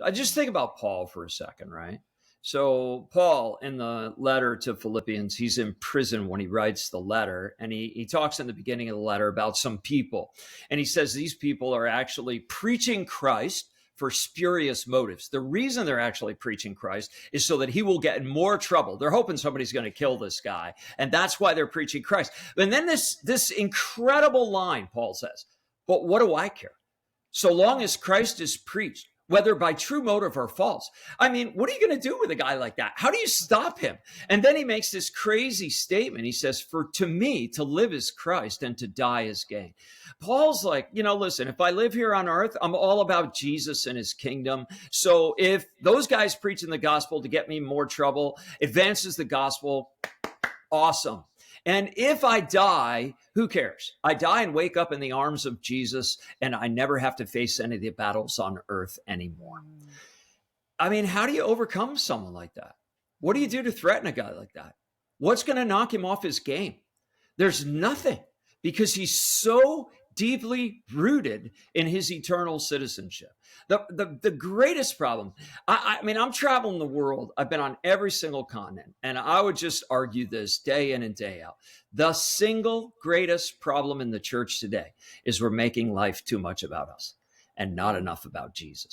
I just think about Paul for a second, right? So Paul, in the letter to Philippians, he's in prison when he writes the letter, and he talks in the beginning of the letter about some people, and he says these people are actually preaching Christ for spurious motives. The reason they're actually preaching Christ is so that he will get in more trouble. They're hoping somebody's going to kill this guy, and that's why they're preaching Christ. And then this incredible line, Paul says, "But what do I care? So long as Christ is preached, whether by true motive or false." I mean, what are you going to do with a guy like that? How do you stop him? And then he makes this crazy statement. He says, "For to me, to live is Christ and to die is gain." Paul's like, listen, if I live here on earth, I'm all about Jesus and his kingdom. So if those guys preaching the gospel to get me more trouble advances the gospel, awesome. And if I die, who cares? I die and wake up in the arms of Jesus, and I never have to face any of the battles on earth anymore. I mean, how do you overcome someone like that? What do you do to threaten a guy like that? What's going to knock him off his game? There's nothing, because he's so deeply rooted in his eternal citizenship. The greatest problem, I mean, I'm traveling the world. I've been on every single continent, and I would just argue this day in and day out. The single greatest problem in the church today is we're making life too much about us and not enough about Jesus.